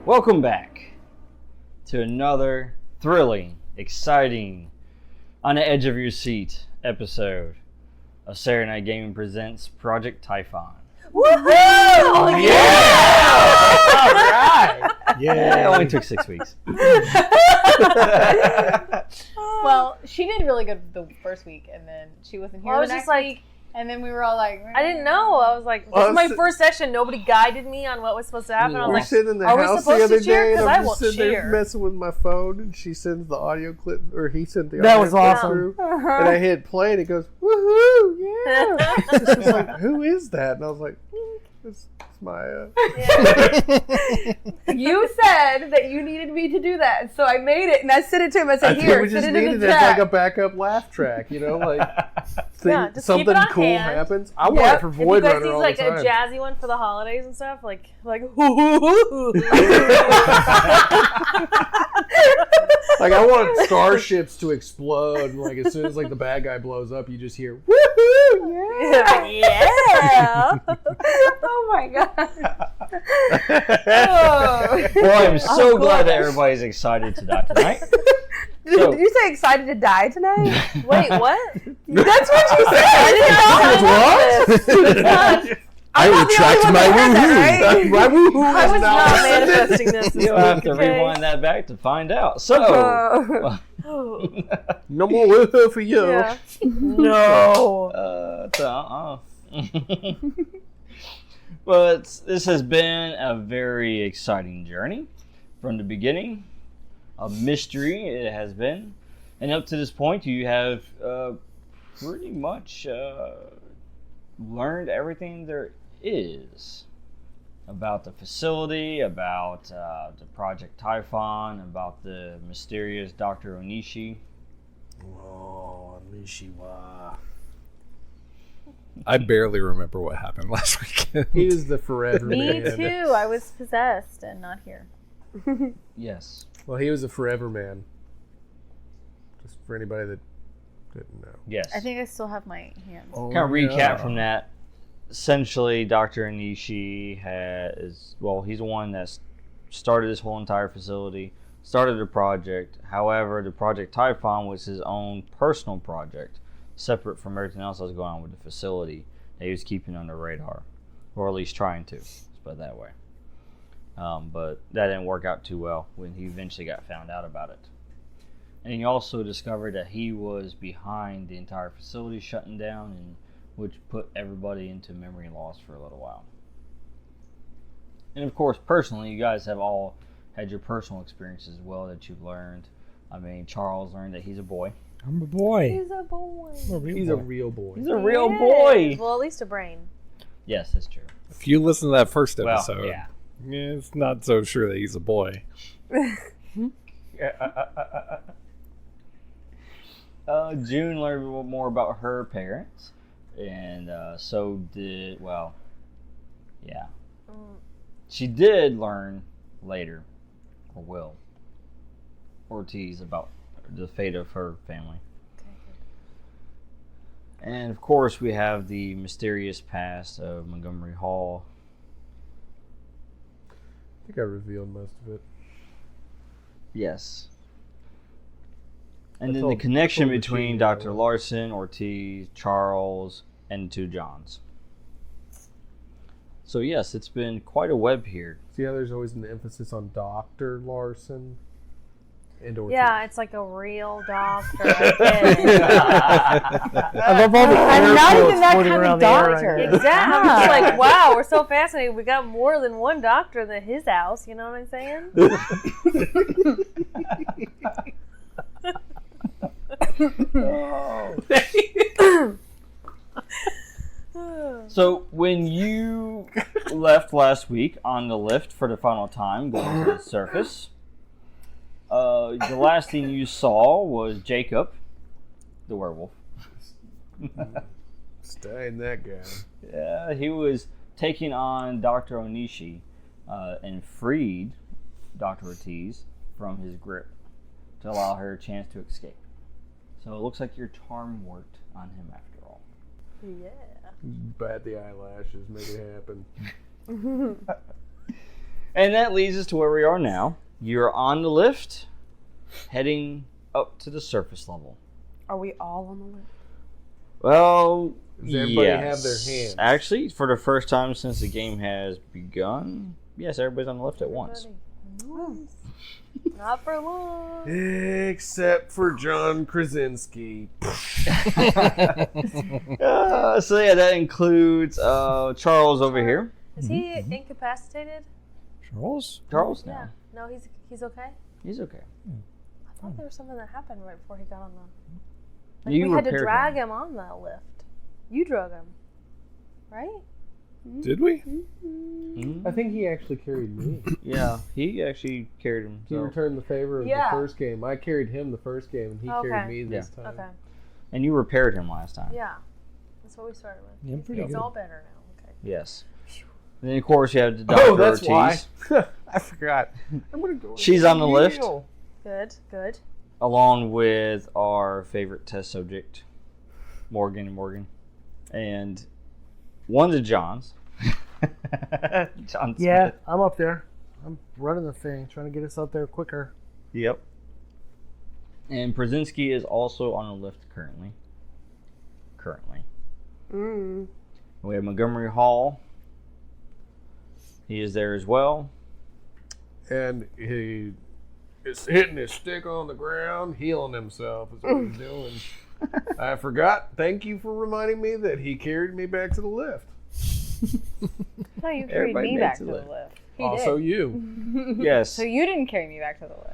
Welcome back to another thrilling, exciting, on the edge of your seat episode of Saturday Night Gaming Presents Project Typhon. Woohoo! All right! Yeah, it only took 6 weeks. Well, she did really good the first week, and then she wasn't here the next week. And then we were all like, I didn't know. I was like, this is my first session. Nobody guided me on what was supposed to happen. I was We're like, sitting in the are we house supposed the other to cheer? day, and 'Cause I'm I just won't sitting there cheer. messing with my phone, and she sends the audio clip, or he sent the That audio was clip awesome. through, and I hit play, and it goes, woohoo, yeah. It's just like, who is that? And I was like, it's Maya. you said that you needed me to do that, so I made it, and I sent it to him. I said, I here, think we send just it in needed the it as chat. like a backup laugh track, you know, like Yeah, just keep something it on cool hand. happens. I want it for If you Void guys Runner need all like the a time. jazzy one for the holidays and stuff, like Like I want starships to explode, and like as soon as like the bad guy blows up, you just hear woohoo, yeah. yeah. Oh my god. Well, I'm so glad that everybody's excited to die tonight. So, Did you say excited to die tonight? Wait, what? That's what you said. What? I retract my woohoo. My woohoo I is was now not manifesting this. you'll have to rewind that back to find out. So, no more woohoo for you. Yeah. No. But this has been a very exciting journey from the beginning. A mystery it has been. And up to this point, you have pretty much learned everything there is about the facility, about the Project Typhon, about the mysterious Dr. Onishi. Oh, Nishiwa. I barely remember what happened last weekend. He was the forever Me man. too. I was possessed and not here. Yes. Well, he was a forever man. Just for anybody that didn't know. Yes. I think I still have my hands. Kind of recap from that. Essentially, Dr. Onishi he's the one that started this whole entire facility, started the project. However, the Project Typhon was his own personal project, separate from everything else that was going on with the facility that he was keeping on the radar, or at least trying to, let's put it that way. But that didn't work out too well when he eventually got found out about it. And he also discovered that he was behind the entire facility shutting down, and which put everybody into memory loss for a little while. And of course, personally, you guys have all had your personal experiences as well that you've learned. I mean, Charles learned that he's a boy. I'm a boy. He's a boy. He's a real boy. He's a real boy. Well, at least a brain. Yes, that's true. If you listen to that first Well, episode, yeah. it's not so sure that he's a boy. June learned a little more about her parents, and so did, she did learn later, or will, Ortiz, about the fate of her family. And of course, we have the mysterious past of Montgomery Hall. I think I revealed most of it. Yes. And I then told- the connection I told between Machine Dr. that one. Larson, Ortiz, Charles, and the two Johns. So yes, it's been quite a web here. See how there's always an emphasis on Dr. Larson and Ortiz. Yeah, it's like a real doctor. I love all the I'm not air even that floating kind around of the air doctor. right now. Exactly. I'm just like, wow, we're so fascinated. We got more than one doctor than his house. You know what I'm saying? So when you left last week on the lift for the final time, going to the surface, the last thing you saw was Jacob, the werewolf. Staying that guy. Yeah, he was taking on Dr. Onishi and freed Dr. Ortiz from his grip to allow her a chance to escape. So it looks like your charm worked on him after all. Yeah. Bat the eyelashes, make it happen. And that leads us to where we are now. You're on the lift, heading up to the surface level. Are we all on the lift? Well, Does everybody yes. have their hands? Actually, for the first time since the game has begun, yes, everybody's on the lift at once. Nice. Not for long. Except for John Krasinski. So yeah, that includes Charles over here. Is he incapacitated? Charles? Charles? No. Yeah. No, he's okay. He's okay. I thought there was something that happened right before he got on the. Like You we had to repaired drag him on the lift. You drug him, right? Did we? Mhm. I think he actually carried me. Yeah, he actually carried him. He returned the favor of Yeah. the first game. I carried him the first game, and he carried me this time. Okay. And you repaired him last time. Yeah. That's what we started with. Yeah, pretty It's good. all better now. Okay. Yes. And then, of course, you have the Dr. Oh, that's Ortiz. why. I forgot. I'm gonna go. She's on the lift. Good. Good. Along with our favorite test subject, Morgan and Morgan. And one's a John's. John Yeah, Smith. I'm up there. I'm running the thing, trying to get us up there quicker. Yep. And Brzezinski is also on the lift currently. Mm. We have Montgomery Hall. He is there as well. And he is hitting his stick on the ground, healing himself is what he's doing. I forgot. Thank you for reminding me that he carried me back to the lift. No, you carried Everybody me makes back a to the lift. lift. He Also did. you. Yes. So you didn't carry me back to the lift.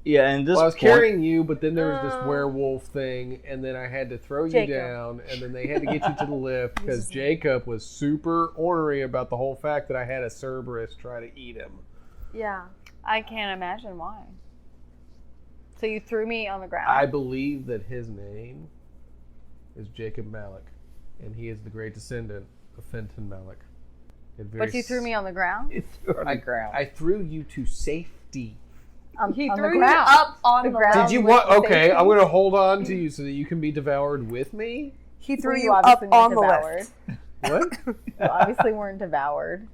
Yeah, and this Well, I was point, carrying you, but then there was this werewolf thing, and then I had to throw you Jacob. down, and then they had to get you to the lift because Jacob was super ornery about the whole fact that I had a Cerberus try to eat him. Yeah. I can't imagine why. So you threw me on the ground. I believe that his name is Jacob Malik, and he is the great descendant of Fenton Malik. But you threw me on the ground? I threw you to safety. He on threw the you ground. up on the ground. Did you with want? the Okay, safety. I'm going to hold on to you so that you can be devoured with me. He Well, threw you you up obviously on weren't the devoured. lift. What? You obviously weren't devoured.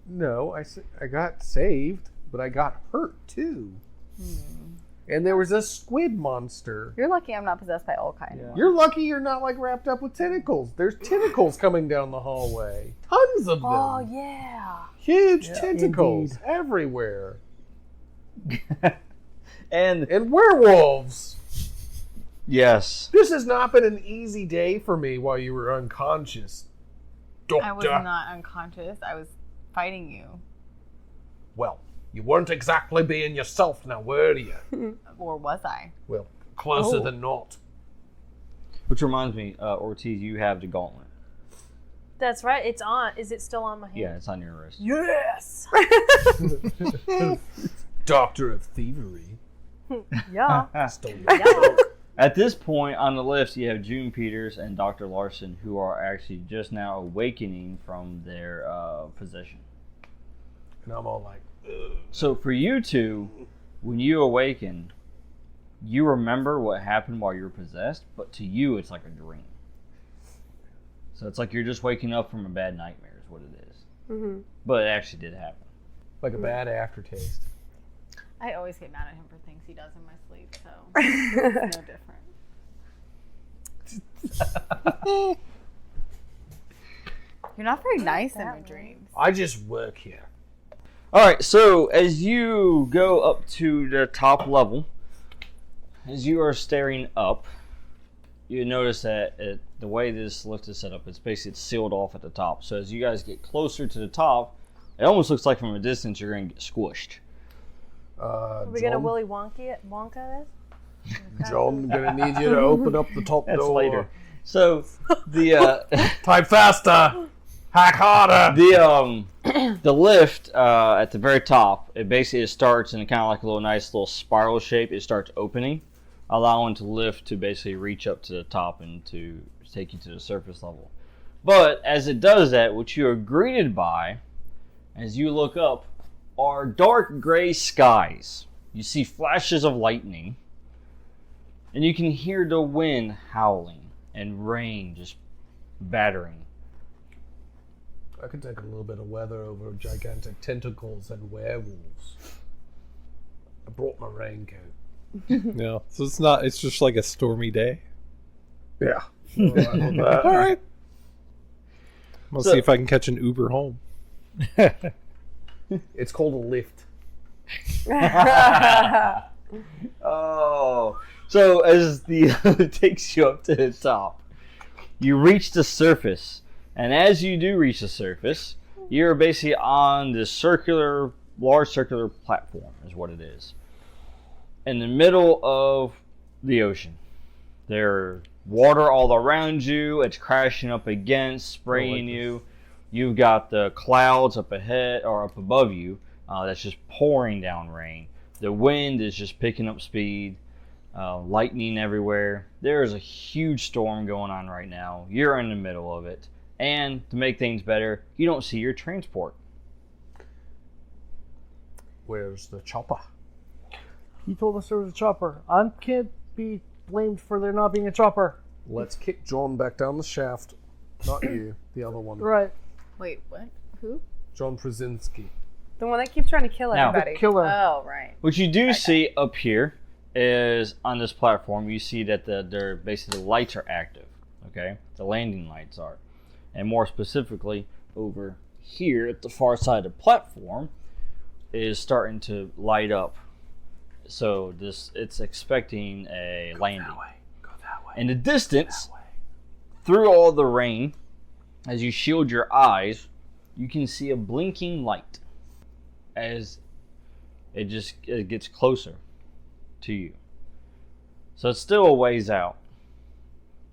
No, I got saved, but I got hurt too. And there was a squid monster. You're lucky I'm not possessed by Olkai anymore. You're lucky you're not like wrapped up with tentacles. There's tentacles coming down the hallway. Tons of them. Oh yeah. Huge tentacles everywhere. and And werewolves. yes, This has not been an easy day for me while you were unconscious. I was Doctor. not unconscious. I was fighting you. Well, you weren't exactly being yourself now, were you? Or was I? Well, closer than not. which reminds me, Ortiz, you have the gauntlet. That's right. It's on. Is it still on my hand? Yeah, it's on your wrist. Yes. Doctor of Thievery. Yeah. Stole your Yeah. At this point on the lift, you have June Peters and Dr. Larson, who are actually just now awakening from their possession. And I'm all like, ugh. So for you two, when you awaken, you remember what happened while you were possessed, but to you, it's like a dream. So it's like you're just waking up from a bad nightmare is what it is. Mm-hmm. But it actually did happen. Like a bad aftertaste. I always get mad at him for things he does in my sleep, so it's no different. You're not very nice in my dreams. I just work here. All right, so as you go up to the top level, as you are staring up, you notice that the way this lift is set up, it's sealed off at the top. So as you guys get closer to the top, it almost looks like from a distance you're going to get squished. Are we gonna Willy Wonka this? John, gonna need you to open up the top That's door. later. So the Type faster. Hack harder. the lift at the very top, it starts in kind of like a nice little spiral shape. It starts opening, allowing the lift to basically reach up to the top and to take you to the surface level. But as it does that, what you are greeted by, as you look up, are dark gray skies. You see flashes of lightning, and you can hear the wind howling and rain just battering. I could take a little bit of weather over gigantic tentacles and werewolves. I brought my raincoat. Yeah. So it's not. It's just like a stormy day. Yeah. All right. I'll see if I can catch an Uber home. It's called a lift. Oh, so as the it takes you up to the top, you reach the surface, and as you do reach the surface, you're basically on this large circular platform, is what it is, in the middle of the ocean. There's water all around you. It's crashing up against, spraying you. You've got the clouds up ahead or up above you. That's just pouring down rain. The wind is just picking up speed, lightning everywhere. There is a huge storm going on right now. You're in the middle of it. And to make things better, you don't see your transport. Where's the chopper? He told us there was a chopper. I can't be blamed for there not being a chopper. Let's kick John back down the shaft. Not you, the other one. Right. Wait, what? Who? John Krasinski. The one that keeps trying to kill Now- everybody. The killer. Oh, right. What you do see up here is on this platform, you see that they're basically the lights are active. Okay, the landing lights are, and more specifically, over here at the far side of the platform is starting to light up. So it's expecting a landing. Go that way. In the distance, through all the rain, as you shield your eyes, you can see a blinking light as it gets closer to you. So it's still a ways out.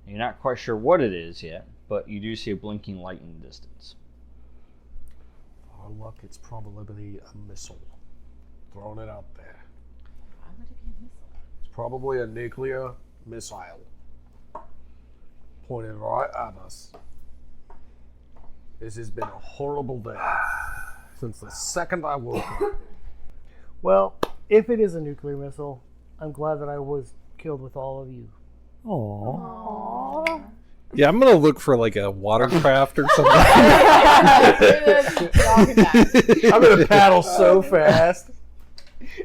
You're not quite sure what it is yet, but you do see a blinking light in the distance. Oh, look, it's probably a missile. Throwing it out there. Why would it be a missile? It's probably a nuclear missile. Pointed right at us. This has been a horrible day. Since the second I woke up. Well, if it is a nuclear missile, I'm glad that I was killed with all of you. Aww. Yeah, I'm gonna look for like a watercraft or something. I'm gonna paddle so fast.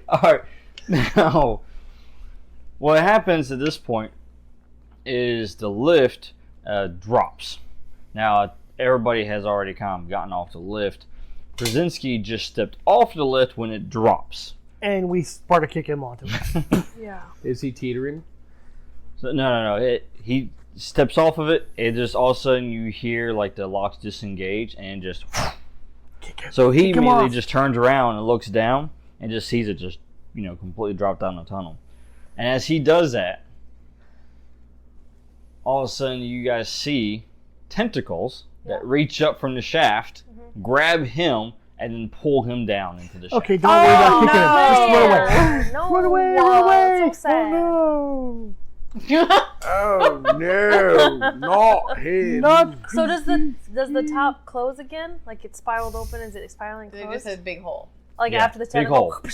Alright, now, what happens at this point is the lift drops. Now, everybody has already kind of gotten off the lift. Krasinski just stepped off the lift when it drops. And we Sparta kick him onto it. Yeah. Is he teetering? So, no. He steps off of it, and just all of a sudden you hear like the locks disengage and just. So he Kick him immediately off. just turns around and looks down and just sees it just, completely drop down the tunnel. And as he does that, all of a sudden you guys see tentacles that reach up from the shaft, grab him, and then pull him down into the shaft. Okay, don't worry about kicking him. Just run away. No, Run away, whoa, run away. So sad. Oh, Oh no, not him. no. So does the top close again? Like it's spiraled open? Is it spiraling They closed? just a big hole. Like Yeah, after the big tentacle. hole.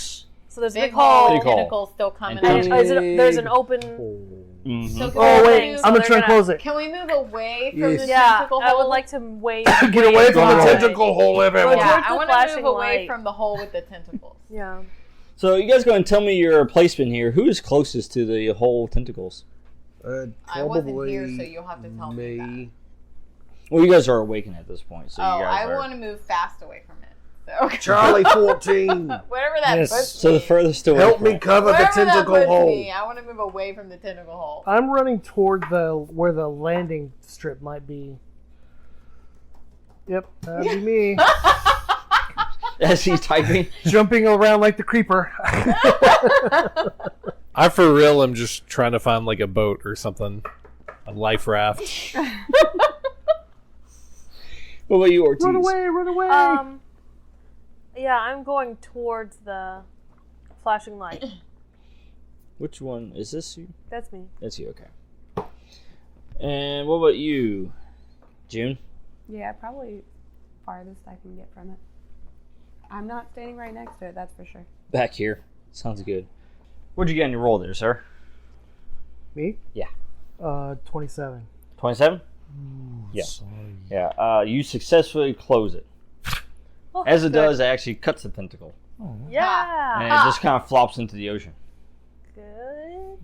So there's a Big big hole. Big hole. Tentacles still coming And out. There's an open. Mhm. So can Oh, we wait. move- I'm going to they're try and gonna- close it. Can we move away from Yes. the Yeah, tentacle I hole? would like to wait. Get away from the Go tentacle hole, everyone. Go Yeah, towards I the want to flashing move away light. from the hole with the tentacles. Yeah. So you guys go and tell me your placement here. Who is closest to the whole tentacles? I wasn't here, so you'll have to tell me that. Well, you guys are awakened at this point, so Oh, you guys I are. want to move fast away from it. So Charlie 14. whatever that Yes. puts So the me. furthest away. Help from me it. cover the Wherever that tentacle puts hole. me, I want to move away from the tentacle hole. I'm running toward where the landing strip might be. Yep, that'd be me. As he's typing. Jumping around like the creeper. I for real am just trying to find like a boat or something, a life raft. What about you, Ortiz? Run away, run away. Yeah, I'm going towards the flashing light. Which one is this? You? That's me. That's you. Okay. And what about you, June? Yeah, probably farthest I can get from it. I'm not standing right next to it, that's for sure. Back here. Sounds good. What'd you get in your roll there, sir? Me? Yeah. 27. 27? Yeah. Sorry. Yeah. You successfully close it. Oh, As it good. does, it actually cuts the tentacle. Yeah. And it just kind of flops into the ocean. Good.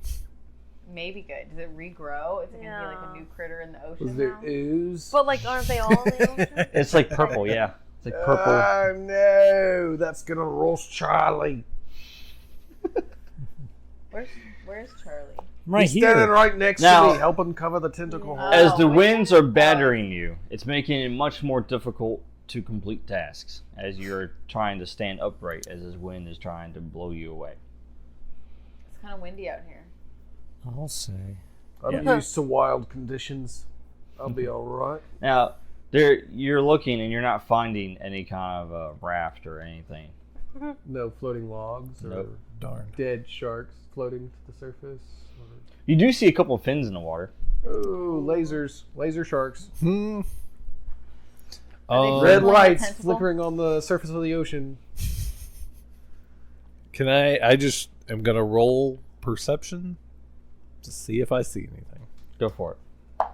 Maybe good. Does it regrow? Is it gonna be like a new critter in the ocean Was there now? ooze? But like, aren't they all in the ocean? It's like purple, yeah. It's like purple. Oh no, that's gonna roast Charlie. Where's Charlie? Right He's standing here. right next Now- to me, helping cover the tentacle hole. As the wait. winds are battering you, it's making it much more difficult to complete tasks as you're trying to stand upright as this wind is trying to blow you away. It's kind of windy out here. I'll say. I'm used to wild conditions. I'll be all right. Now, you're looking and you're not finding any kind of raft or anything. No floating logs or Nope. Darn. dead sharks floating to the surface. You do see a couple of fins in the water. Ooh, lasers, laser sharks. Hmm. Are they Red Like a lights tentacle? flickering on the surface of the ocean. Can I just am gonna roll perception to see if I see anything. Go for it.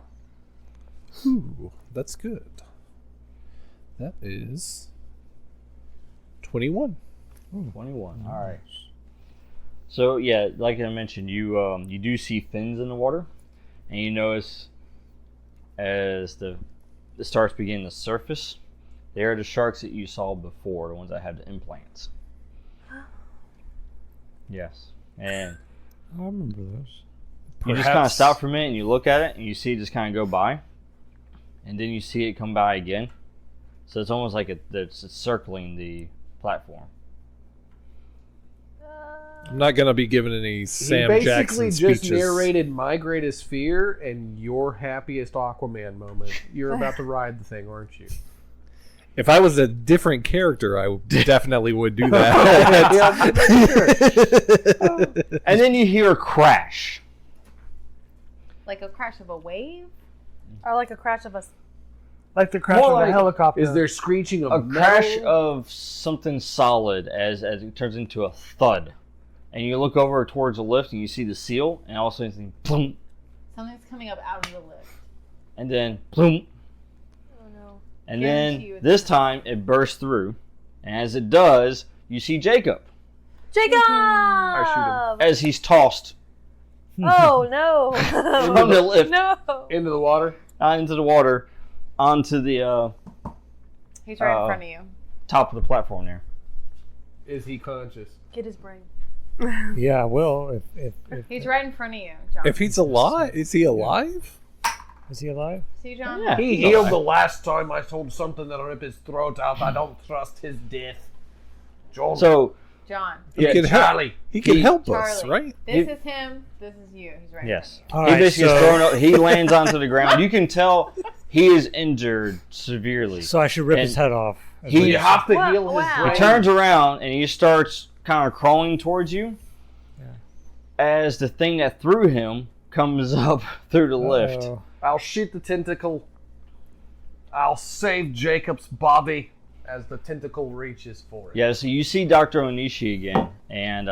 Ooh, that's good. That is 21. 21. All right. So yeah, like I mentioned, you do see fins in the water, and you notice as the stars begin to surface, they are the sharks that you saw before, the ones that had the implants. Yes, and I remember those. you just kind of stop for a minute and you look at it, and you see it just kind of go by, and then you see it come by again. So it's almost like it's circling the platform. I'm not gonna be giving any Sam he basically Jackson just speeches. narrated my greatest fear and your happiest Aquaman moment. You're about to ride the thing, aren't you? If I was a different character, I definitely would do Yeah, that. And then you hear a crash. Like a crash of a wave? Or like a crash of a. Like the crash More of like- a helicopter. Is there screeching of A metal? crash of something solid as it turns into a thud. And you look over towards the lift and you see the seal, and all of a sudden, you see, plum, Something's coming up out of the lift. and then plum, Oh no. and Guarantee you then it's this time it bursts through, and as it does, you see Jacob Jacob! I as he's tossed Oh no. from the lift No. Into the water? into the water onto the He's right in front of you. top of the platform there. Is he conscious? Get his brain. Yeah, well, if He's right in front of you, John. If he's alive, is he alive? is he alive? See, John? Yeah. He healed the last time I told something that'll rip his throat out. I don't trust his death. John. So John. He Yeah, can help. Charlie. He can help Charlie. us, right? This is him. This is you. He's right yes, in All he right, basically so- is thrown up. He lands onto the ground. You can tell he is injured severely. So I should rip his And head off. he- You have to Wow, heal his wow. He brain. turns around and he starts kind of crawling towards you as the thing that threw him comes up through the lift. Uh-oh. I'll shoot the tentacle. I'll save Jacob's body as the tentacle reaches for it. Yeah, so you see Dr. Onishi again, and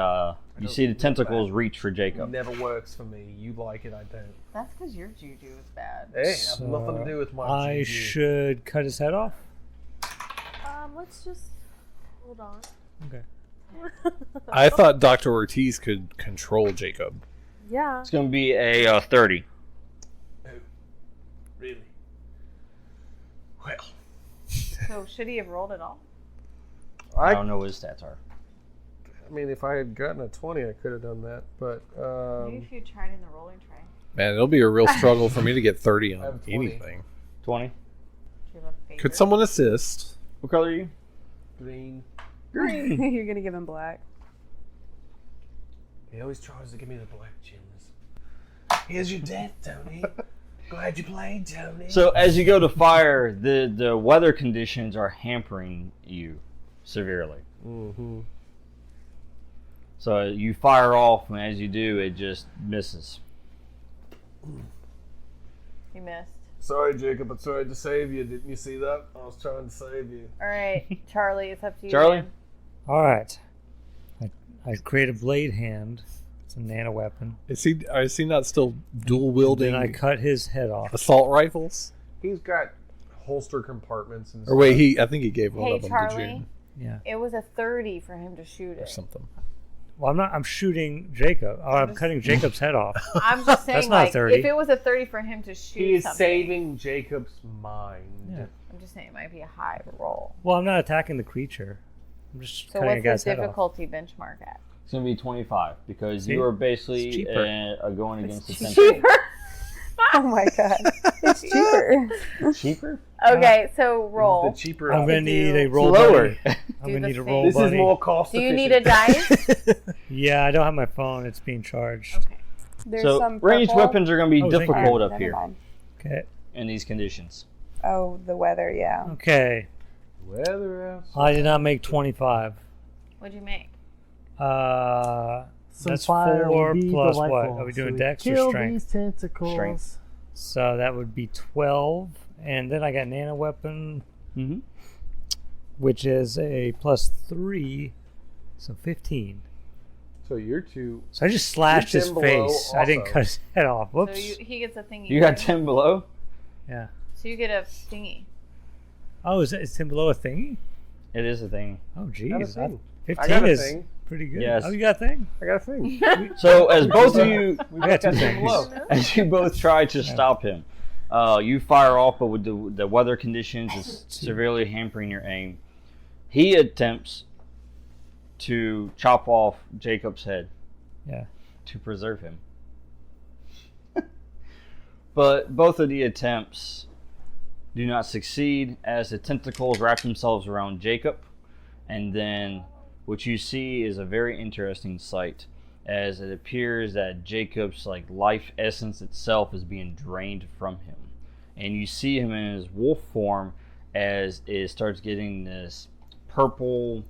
you see the don't tentacles know. reach for It Jacob. never works for me. You like it, I don't. That's because your juju is bad. Hey, has nothing to do with my I juju. should cut his head off. Let's just hold on. Okay. I thought Dr. Ortiz could control Jacob. Yeah. It's going to be a 30. Really? Well, So should he have rolled it all? I I don't know what his stats are. mean, if I had gotten a 20, I could have done that. But Maybe if you tried in the rolling tray. Man, it'll be a real struggle for me to get 30 I on have 20. anything. 20. Do you have a favorite? Could someone assist? What color are you? green. You're gonna give him black. He always tries to give me the black gems. Here's your death, Tony. Glad you played, Tony. So as you go to fire, the weather conditions are hampering you severely. Mm-hmm. So you fire off, and as you do, it just misses. You missed. Sorry, Jacob. I tried to save you. Didn't you see that? I was trying to save you. All right, Charlie, it's up to you. Charlie? man. All right. I create a blade hand It's a nano weapon. Is he not still dual wielding Then I cut his head off. assault rifles? He's got holster compartments and Or wait, I think he gave one Hey, of them to Charlie. June Yeah. It was a 30 for him to shoot or it. something. Well, I'm shooting Jacob. Oh, I'm cutting Jacob's head off. I'm just saying, That's not like, 30. if it was a 30 for him to shoot he is something, saving Jacob's mind. Yeah. I'm just saying it might be a high roll. Well, I'm not attacking the creature. I'm just So cutting a what's guy's his head off. difficulty benchmark at? It's going to be 25 because See? you are It's basically cheaper. going against the Cheaper. Oh my god. It's cheaper. Cheaper? Okay, so roll. The cheaper. I'm gonna need a roll Lower. buddy. I'm Do gonna the need a thing. roll This buddy. is more cost Do you efficient. need a dice? Yeah, I don't have my phone. It's being charged. Okay. There's So some ranged purple. weapons are going to be Oh, thank you. difficult Alright, up never here mind. Okay. in these conditions. Oh, the weather, yeah. Okay. Weather outside. I did not make 25. What'd you make? Some That's fire 4 will be plus what? delightful. Are we doing So dex or kill strength? these tentacles. Strength. So that would be 12. And then I got nano weapon, Mm-hmm. which is a +3. So 15. So you're two. So I just slashed You're his 10 below face. I didn't also. cut his head off. Whoops. So he gets a thingy. You got 10 below? Yeah. So you get a thingy. Oh, is 10 below a thingy? It is a thing. Oh, Got a geez. thing. 15 I got a is thing. pretty good. Yes. Oh, you got a thing? I got a thing. So as both of you, I got two things. as you both try to stop him, you fire off, but with the weather conditions is severely hampering your aim. He attempts to chop off Jacob's head. Yeah. To preserve him. But both of the attempts do not succeed as the tentacles wrap themselves around Jacob, and then what you see is a very interesting sight as it appears that Jacob's life essence itself is being drained from him, and you see him in his wolf form as it starts getting this purple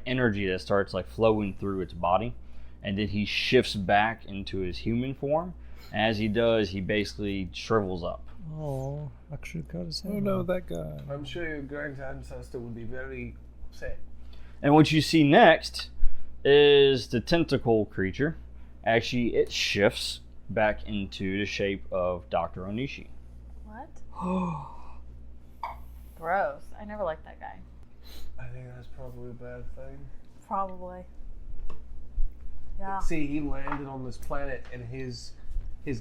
energy that starts flowing through its body, and then he shifts back into his human form. As he does, he basically shrivels up. Oh, I should have cut his head Oh no, that guy. I'm sure your grand ancestor would be very upset. And what you see next is the tentacle creature. Actually, it shifts back into the shape of Dr. Onishi. What? Gross. I never liked that guy. I think that's probably a bad thing. Probably. Yeah. See, he landed on this planet, and his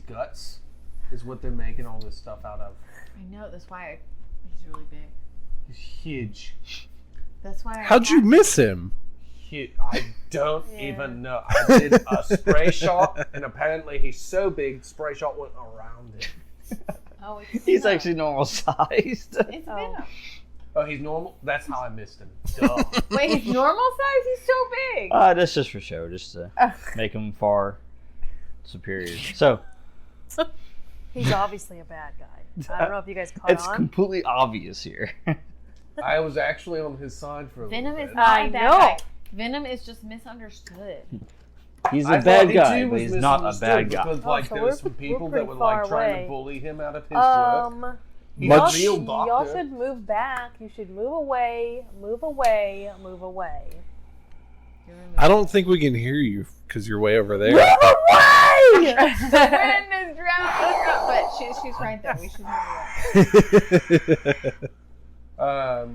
guts is what they're making all this stuff out of. I know. That's why he's really big. He's huge. That's why. How'd you miss him? I don't even know. I did a spray shot, and apparently he's so big, spray shot went around him. Oh, it's He's Venom. actually normal sized. It's Venom. Oh, he's normal? That's how I missed him. Duh. Wait, he's normal size? He's so big. That's just for show, just to make him far superior. So, He's obviously a bad guy. I don't know if you guys caught it's on. completely obvious here. I was actually on his side for a Venom little is bit. not I a bad know. guy. Venom is just misunderstood. He's I a bad thought he guy, too but was he's not a bad misunderstood guy. Because, Oh, so there were we're- some people we're that were pretty far trying away. to bully him out of his work. He's a Much- real Y'all doctor. should move back. You should move away, move away, move away. I don't think we can hear you because you're way over there. The wind is drowning us, but she's right there. We should move away.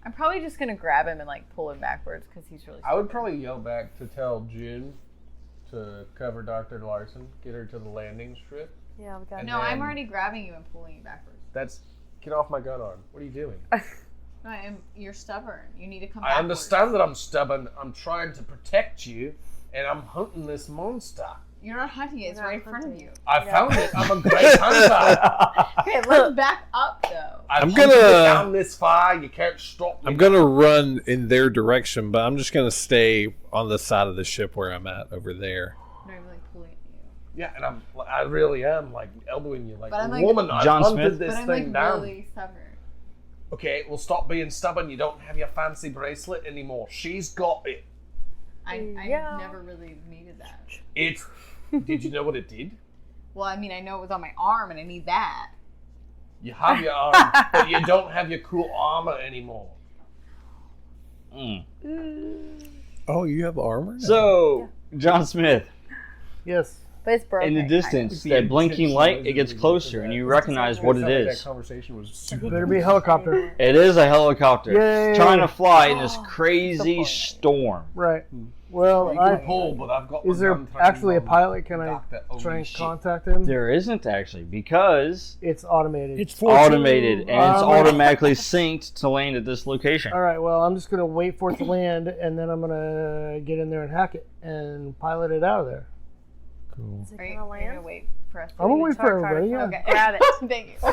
I'm probably just gonna grab him and pull him backwards because he's really. I would probably yell back to tell June to cover Dr. Larson, get her to the landing strip. Yeah, we got And No, I'm then- already grabbing you and pulling you backwards. Get off my gun arm. What are you doing? No, you're stubborn. You need to come. I backwards. understand that I'm stubborn. I'm trying to protect you, and I'm hunting this monster. You're not hunting it. It's You're not right in front of hunting. you. I found it. I'm a great hunter. Okay, let's back up though. I'm gonna- hunted it down this far. You can't stop me. I'm gonna run in their direction, but I'm just gonna stay on the side of the ship where I'm at over there. No, I'm pulling you. Yeah, and I really am elbowing you like But I'm a like- woman. I John hunted Smith? this But I'm thing down. really stubborn. Okay, well, stop being stubborn. You don't have your fancy bracelet anymore. She's got it. I Yeah. never really needed that. It's. Did you know what it did? Well, I mean, I know it was on my arm, and I need that. You have your arm, but you don't have your cool armor anymore. Mm. Oh, you have armor? now? So, John Smith. Yes. But it's broken. In the distance, that blinking light, it gets closer, and you recognize what it is. That conversation was super. Better be a helicopter. It is a helicopter. Yay. Trying to fly in this crazy storm. Right. Well, You can pull, but I've got. is there actually a pilot? Can I try and contact him? There isn't actually, because It's automated. It's 14. automated, and it's automatically synced to land at this location. All right. Well, I'm just gonna wait for it to land, and then I'm gonna get in there and hack it and pilot it out of there. Cool. Is it Are you gonna gonna land? wait for us? I'm gonna wait for everybody. Yeah. Okay. Grab it. Thank you. I'll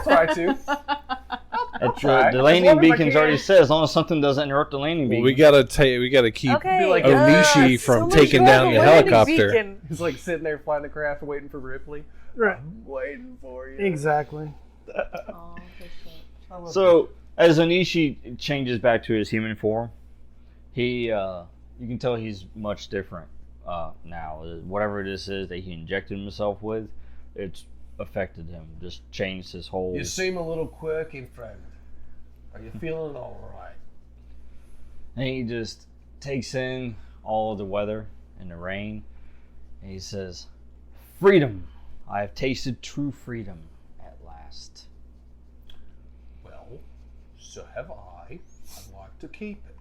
try to. The landing beacons already said, as long as something doesn't interrupt the landing Well, beacon. we gotta keep Okay. like Onishi from taking down the helicopter. He's like sitting there flying the craft, waiting for Ripley. Right. I'm waiting for you. Exactly. Oh, good shit. So as Onishi changes back to his human form, he you can tell he's much different now. Whatever this is that he injected himself with, it's affected him. Just changed his whole. You seem a little quirky, friend. Are you feeling all right? And he just takes in all of the weather and the rain, and he says, "Freedom! I have tasted true freedom at last." Well, so have I. I'd like to keep it.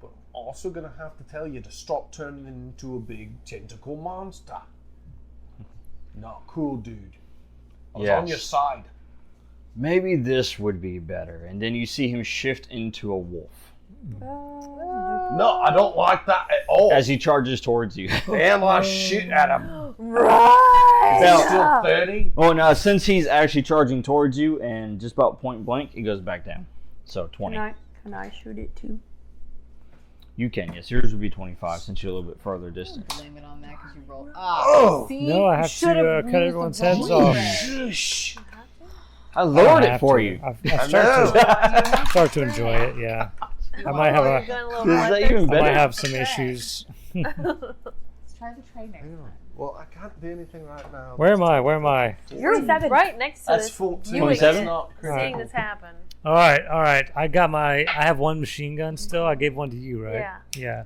But I'm also going to have to tell you to stop turning into a big tentacle monster. Not cool, dude. I was on your side. Maybe this would be better. And then you see him shift into a wolf No, I don't like that at all. as he charges towards you. And I shoot at him. Right. He's still 30. Oh, now since he's actually charging towards you and just about point blank, it goes back down. So 20. Can I shoot it too? You can, yes. Yours would be 25 since you're a little bit further distant. Blame it on that because you rolled. Oh. See? No, I have to cut everyone's heads off. Shush. I I lowered have it for to. you. I start to enjoy it. Yeah, I might have You're a. going a little Is that more even I might better? have some issues. Let's try the train next time. Well, I can't do anything right now. Where am I? Where am I? You're 27. right next to That's this. 14. You 27? Not seeing critical. this happen. All right. I have one machine gun still. I gave one to you, right? Yeah. Yeah.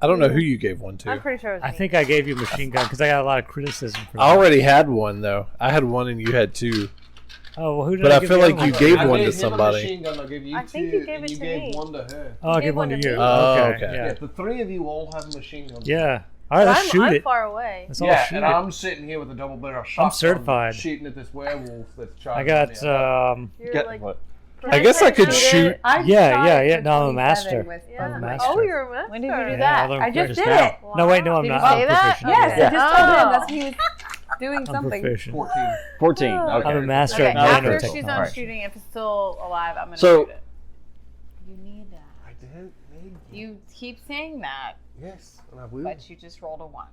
I don't know who you gave one to. I'm pretty sure it was I me. think I gave you a machine gun because I got a lot of criticism for I that. already had one though. I had one and you had two. Oh, well, who did But I I give feel the like other you one? gave I one gave to him somebody. A machine gun, I gave you I two, think you gave and it you to gave me. one to her. Oh, I You gave gave one to one to you. me. Oh, Okay. okay. Yeah, Yeah. the three of you all have machine guns. Yeah. All right, let's shoot I'm it. far away. Let's all Yeah, shoot and it. I'm sitting here with a double barrel shotgun. certified. Shooting at this werewolf that's I charging got. me. You're Get like, what? I guess I could shoot shoot. it. I Yeah, shot yeah, it yeah. for No, I'm a 27 master. with Yeah. I'm a my- master. Oh, you're a master. When did you do Yeah, that? learned I just just did now. it. No, wait, no, I'm Did you not. say I'm that? proficient. Yes, Yeah. I just told him Oh. that he was doing I'm something. proficient. 14. 14. Okay. I'm a master Okay, at after nanotechnology. she's done shooting, if it's still alive, I'm gonna So- shoot it. You need that. I didn't need You keep saying that, Yes, and I will. but you just rolled a 1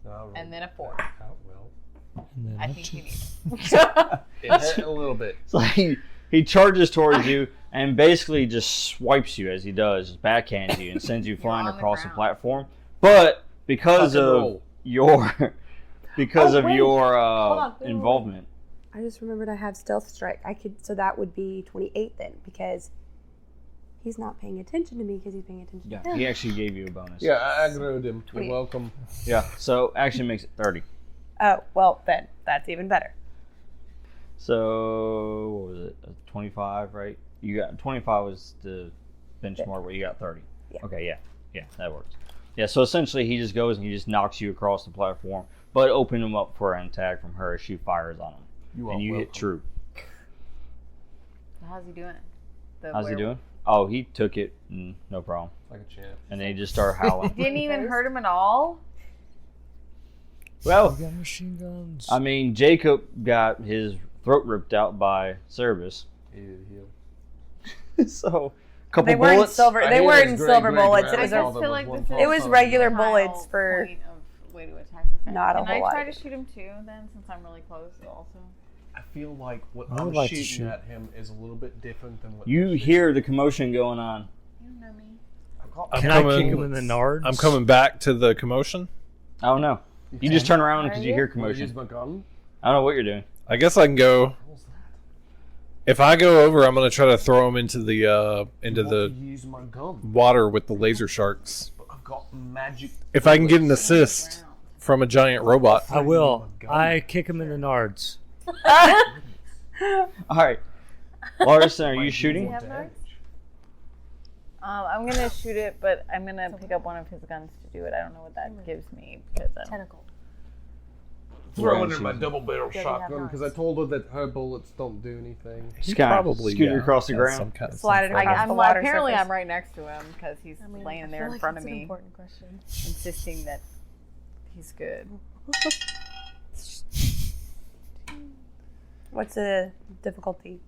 No, and then a 4. I will. And then I a think two. you need it. It hurt a little bit. So he charges towards you and basically just swipes you as he does, just backhands you and sends you flying on the across the ground. platform. But because Fucking of roll. your Oh, wait. Hold on. Wait. involvement, I just remembered I have stealth strike. So that would be 28 then, because he's not paying attention to me because he's paying attention to yeah, him. he actually gave you a bonus. Yeah, I aggroed him. You're 20. welcome. Yeah. So actually makes it 30. Oh, well, then that's even better. So what was it? 25, right? You got 25 was the benchmark, where you got 30. Yeah. Okay, yeah, that works. Yeah, so essentially he just goes and he just knocks you across the platform, but open him up for an attack from her as she fires on him, You and are you hit welcome. true. How's he doing? The How's he werewolf? doing? Oh, he took it, no problem, Like a champ. and then he just started howling. Didn't even hurt him at all? Well, We got machine guns. I mean, Jacob got his throat ripped out by Cerebus, so couple They weren't bullets. silver. I They hear weren't his silver great bullets. It I was just grandfather feel like was this one is It was from- regular final bullets for point of way to attack this guy. not a Can whole I lot. try to shoot him too then, since I'm really close also? I feel like what I would I'm like to shooting shoot. at him is a little bit different than what You they're hear the commotion going on. You know me. shooting. Can I kick him in the nards? I'm coming back to the commotion. I don't know. You just turn around because you hear Wanna use commotion. my gun? I don't know what you're doing. I guess I can go. What was that? If I go over, I'm gonna try to throw him into I want to the use my gun. water with the laser sharks. But I've I've got magic. If I can get an assist from a giant robot. I will. I kick him in the nards. All right. Larson, are you shooting? Do you have knives? I'm gonna shoot it, but I'm gonna pick up one of his guns to do it. I don't know what that gives me because Tentacle. Throw under my double barrel Yeah, we have shotgun because I told her that her bullets don't do anything. Just kind of Probably scooter yeah, across the has ground. some kind of Slide it something. across the water apparently surface. I'm right next to him because he's laying there in front of me, Important question. insisting that he's good. What's the difficulty?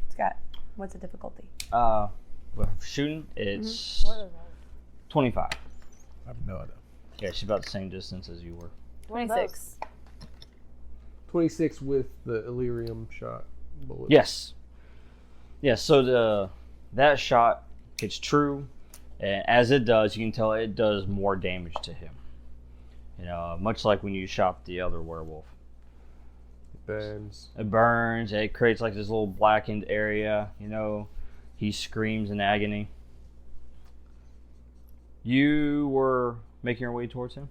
Scott, what's the difficulty? Well, for shooting, it's What are those? 25. I have no idea. Yeah, she's about the same distance as you were. 26. 26 with the Illyrium shot bullet. Yes. Yeah, so that shot hits true, and as it does, you can tell it does more damage to him. You know, much like when you shot the other werewolf. Burns. It burns, it creates like this little blackened area, you know. He screams in agony. You were making your way towards him?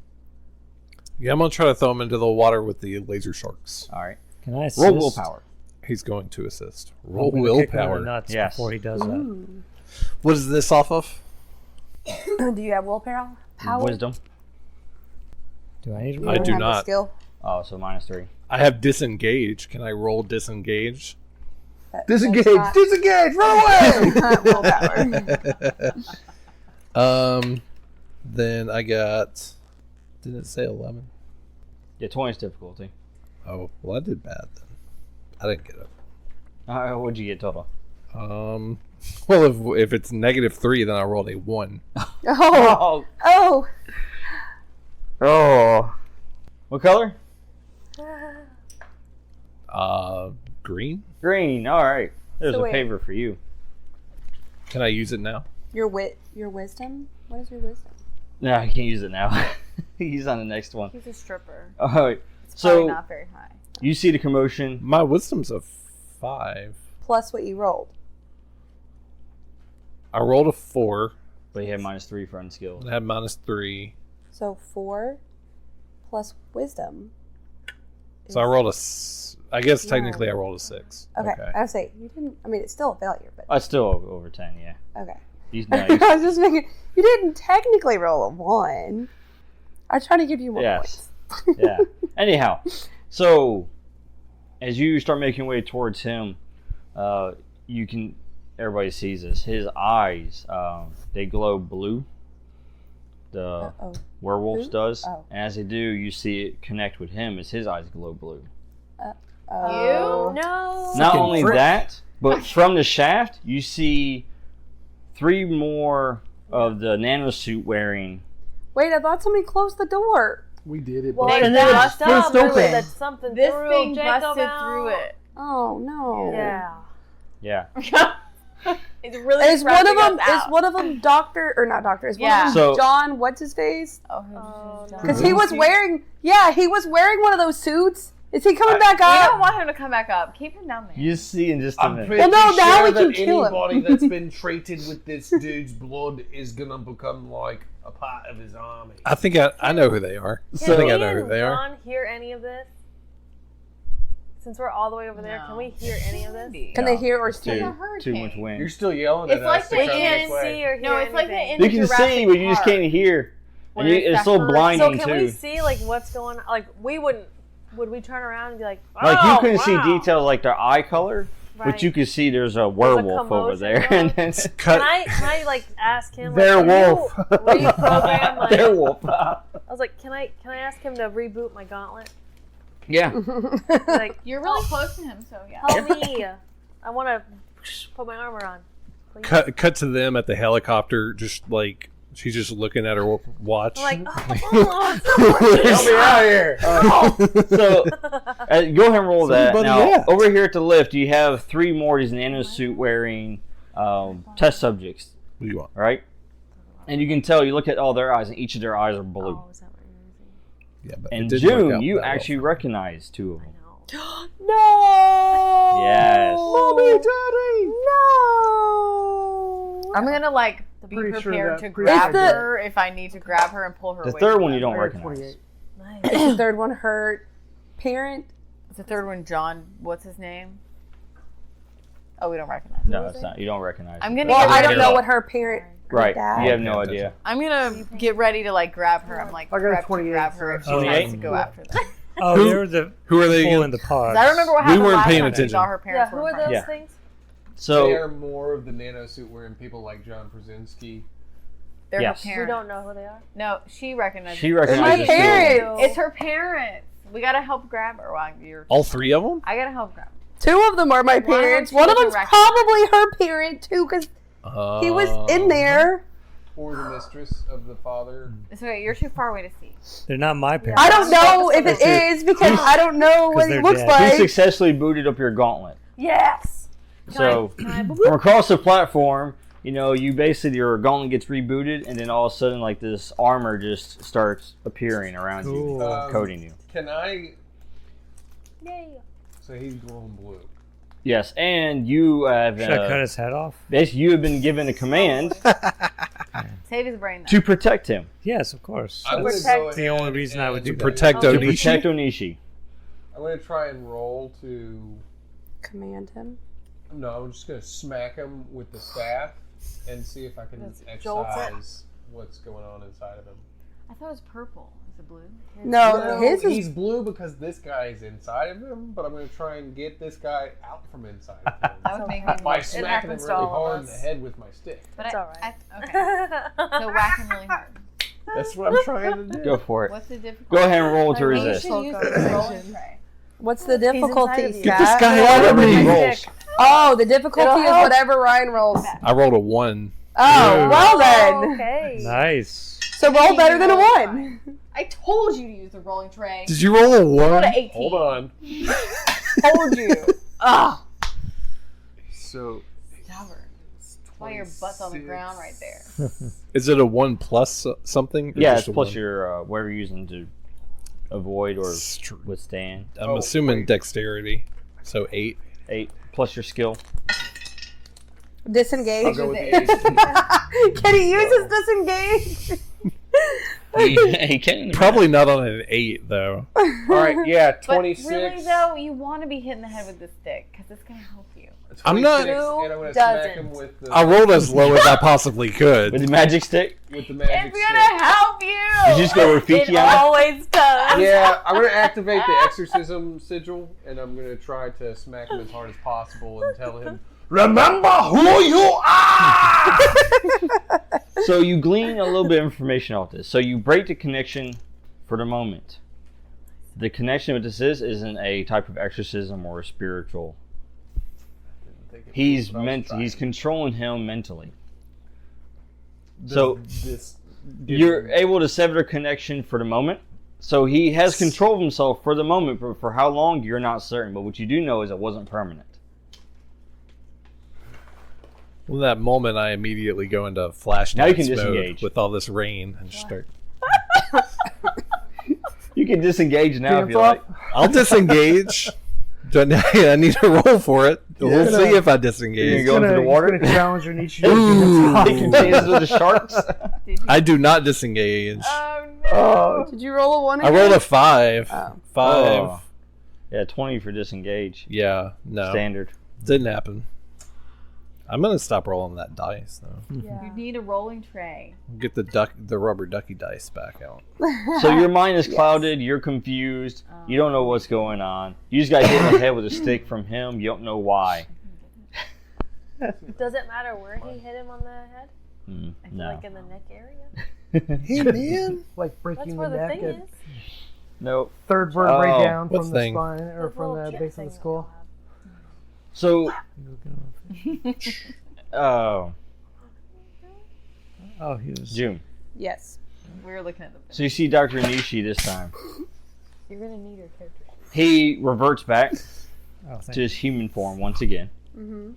Yeah, I'm going to try to throw him into the water with the laser sharks. Alright. Can I assist? Roll willpower. He's going to assist. I'm Roll gonna kick him in the willpower. nuts Yes. before he does that. Ooh. What is this off of? Do you have willpower? Power? Wisdom. Do I need to I roll? do have the not. Skill. Oh, so -3. I have disengage. Can I roll disengage? Disengage! That's not- Disengage! Run away! willpower. Then I got. Didn't it say 11? Yeah, 20 is difficulty. Oh, well, I did bad then. I didn't get it. What'd you get total? Well, if it's -3, then I rolled a 1. Oh. Oh. Oh. What color? Green? Green. Alright. There's So a wait. favor for you. Can I use it now? Your wisdom? What is your wisdom? No, I can't use it now. He's on the next one. He's a stripper. Alright. Probably So, not very high. you see the commotion. My wisdom's a 5. Plus what you rolled. I rolled a 4. But he had -3 for unskilled. And I had -3. So 4 plus wisdom. So I rolled I guess Yeah. technically I rolled a 6. Okay. I would say you didn't. I mean, it's still a failure, but That's still over 10, yeah. okay. He's I nice. was just making. You didn't technically roll a 1. I was trying to give you more Yes. points. Yeah. Anyhow, so as you start making your way towards him, you can. Everybody sees this. His eyes, they glow blue. The Uh-oh. werewolf's Blue? does, Oh. and as they do, you see it connect with him as his eyes glow blue. Oh. No. Not Fucking only frick. that, but from the shaft, you see 3 more of the nanosuit wearing. Wait, I thought somebody closed the door. We did it. Well, but- and then then it's it's burst open. That's something This threw thing Jacob busted out. through it. Oh no. Yeah. Yeah. It's really Is one of them? stressing us Is out. one of them doctor or not doctor? Is one Yeah. of them So- John? What's his face? Oh, Oh, no. Because he was wearing. Yeah, he was wearing one of those suits. Is he coming back We don't up? want him to come back up. Keep him down there. You see in just a I'm minute. pretty Well, no, now sure we that can kill him. anybody that's been treated with this dude's blood is gonna become like a part of his army. I think I know who they are. I Can think we I know who and they are. John hear any of this? Since we're all the way over there, No. can we hear any of this? Can they hear or Too, see? too much wind. You're still yelling It's at like us the to We come can't this way. see or hear No, it's like the anything. end You of can Jurassic see, but you just Park. can't hear. When And it's it's that so first- blinding So can too. we see like what's going on? Like we wouldn't. Would we turn around and be like, oh, Like you couldn't see wow. details like their eye color, Right. but you could see there's a werewolf over commotion there. going And on. then Cut. Can I like ask him? their like, wolf. can you reprogram my? Their wolf. I was like, can I ask him to reboot my gauntlet? Yeah. Like, You're really close to him, so yeah. help me! I want to put my armor on. Please. Cut to them at the helicopter, just like she's just looking at her watch. I'm like, oh, Help me out here. So go ahead and roll that. Somebody Now asked. over here at the lift, you have 3 more of these nanosuit wearing test subjects. What do you want? Right? And you can tell, you look at all their eyes, and each of their eyes are blue. oh, is that what you're using? Yeah, but it And didn't work June, out you that well. actually recognize 2 of them. No. No. Yes. Mommy, Daddy. No. I'm gonna like be Pretty sure prepared that- to pretty grab sure that- her if I need to grab her and pull her The away. third from one you them. don't I got recognize. 28. Nice. Is the third one her parent? Is the third one John? What's his name? Oh, we don't recognize. No, it's not. You don't recognize. I'm it. gonna Well, get I ready don't to- know what her parent. her Right. dad- You have no Yeah, idea. I'm gonna get ready to like grab her. I'm like I got a prep to 28, grab her if she so- tries to 28? go after them. Oh, Who- they're the Who are they? pulling Again? the pods. 'Cause I remember what We happened weren't last paying time. She attention. saw her Yeah, parents who were are in front of those Yeah. things? They So are more of the nanosuit wearing people like John Krasinski. They're Yes. her We parents. don't know who they are. No, she recognizes. she My recognizes two. parents. It's her parents. We gotta help grab her while you're. All three of them? I gotta help grab her. Two of them are my One of them parents. she One of doesn't them's recognize. probably her parent too, because he was in there. Or the mistress of the father. It's okay. You're too far away to see. They're not my parents. I don't know if it is because I don't know what he they're looks dead. He like. successfully booted up your gauntlet. Yes. So Can I from across the platform, you basically your gauntlet gets rebooted, and then all of a sudden, like this armor just starts appearing around you, Cool. coating you. Can I? Yay. So he's glowing blue. Yes, and you have Should I cut his head off? basically you have been given a command Save his brain. Though. to protect him, Yes, of course. I'm gonna That's go the only ahead reason I would and- do that. Protect to Onishi? protect Onishi. I'm gonna try and roll to. Command him. No, I'm just gonna smack him with the staff and see if I can Just jolt it. excise what's going on inside of him. I thought it was purple. Is it blue? No, his is he's blue because this guy's inside of him, but I'm gonna try and get this guy out from inside of him That would make me. by It smacking him happens really to all of hard in the us. head with my stick. But It's I, alright. okay. So whack him really hard. That's what I'm trying to do. Go for it. What's the difficulty? Go ahead and roll to Maybe you resist. should use the rolling tray. what's the inside difficulty? of you. Get this Scott? guy out of me! Rolls. Oh, the difficulty It'll is help. whatever Ryan rolls. I rolled a 1. Oh, well then. Okay. Nice. So roll better than a 1. I told you to use the rolling tray. Did you roll a Roll 1? to 18. Hold on. Told you. Ah. So Stubborn. Why your butt's on the ground right there. Is it a 1 plus something? Or Yeah, just it's a plus 1? your whatever you're using to avoid or Str- withstand. I'm assuming wait. dexterity. So 8. 8 plus your skill. I'll Disengage. go with the 18. Can he use his disengage? He can. Probably not on an 8 though. All right, yeah, But 26. really, though, you want to be hitting the head with the stick because it's going to help you. I'm not- 26, Who and I'm gonna smack doesn't? him with the I rolled as low as I possibly With could. the magic stick. with the magic It's stick. going to help you. Did you just go It Rafiki on it? always does. Yeah, I'm gonna activate the exorcism sigil, and I'm gonna try to smack him as hard as possible and tell him, "Remember who you are." So you glean a little bit of information off this. So you break the connection for the moment. The connection with this isn't a type of exorcism or a spiritual. He's controlling him mentally. So you're able to sever the connection for the moment. So he has control of himself for the moment, but for how long you're not certain. But what you do know is it wasn't permanent. Well, that moment, I immediately go into flash Now you can dance mode disengage. with all this rain and just start. You can disengage now if Dance you like. off? I'll disengage. I need to roll for it. We'll Yeah. see if I You're disengage. gonna go into the water? He's gonna challenge Onishi. Ooh. He can dance with the sharks. I do not disengage. Oh, no. Oh, Did you roll a 1 I again? rolled a 5. Oh. 5. Oh. Yeah, 20 for disengage. Yeah, no. Standard. Didn't happen. I'm going to stop rolling that dice, though. You need a rolling tray. Get the rubber ducky dice back out. So your mind is clouded, you're confused, you don't know what's going on. You just got hit in the head with a stick from him, you don't know why. Does it matter where he hit him on the head? No. Like in the neck area? Hey, man. Like That's breaking where the the neck thing at is. Nope. third vertebrae Oh, down what from the thing? spine or from little the chip base of thing the that skull. So, oh, Oh, he was. June. Yes. We were looking at the. So you see Dr. Nishi this time. You're gonna need your character. He reverts back Oh, thank to his human form once again. Mm-hmm.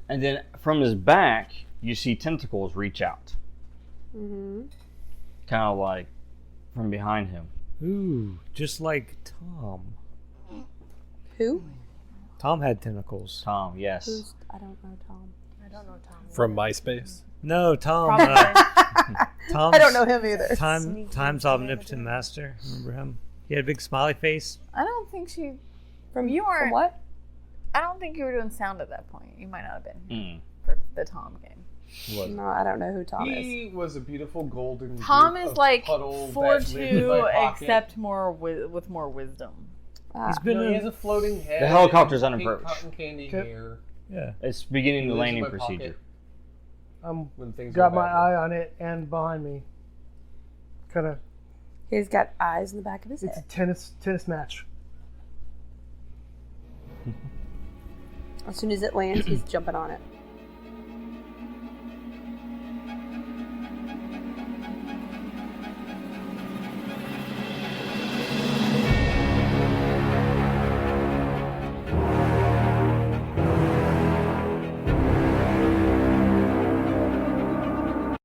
And then from his back, you see tentacles reach out. Mm-hmm. Kind of like from behind him. Ooh, just like Tom. Who? Tom had tentacles. Tom, yes. I don't know Tom. I don't know Tom. From MySpace. No, Tom. Tom's, I don't know him either. Time's Omnipotent Master. Remember him? He had a big smiley face. I don't think she. From You weren't. From what? I don't think you were doing sound at that point. You might not have been Mm. for the Tom game. No, I don't know who Tom is. He was a beautiful golden. Tom goop is of like puddle that 4'2", lived in my pocket. except more with more wisdom. He's been No, he in. has a floating head. The helicopter's and under pink approach. Cotton candy Okay. hair. Yeah. It's beginning He the lives in landing my pocket procedure. I'm when things got go my badly. eye on it and behind me. Kind of. He's got eyes in the back of his It's a head. tennis match. As soon as it lands, he's jumping on it.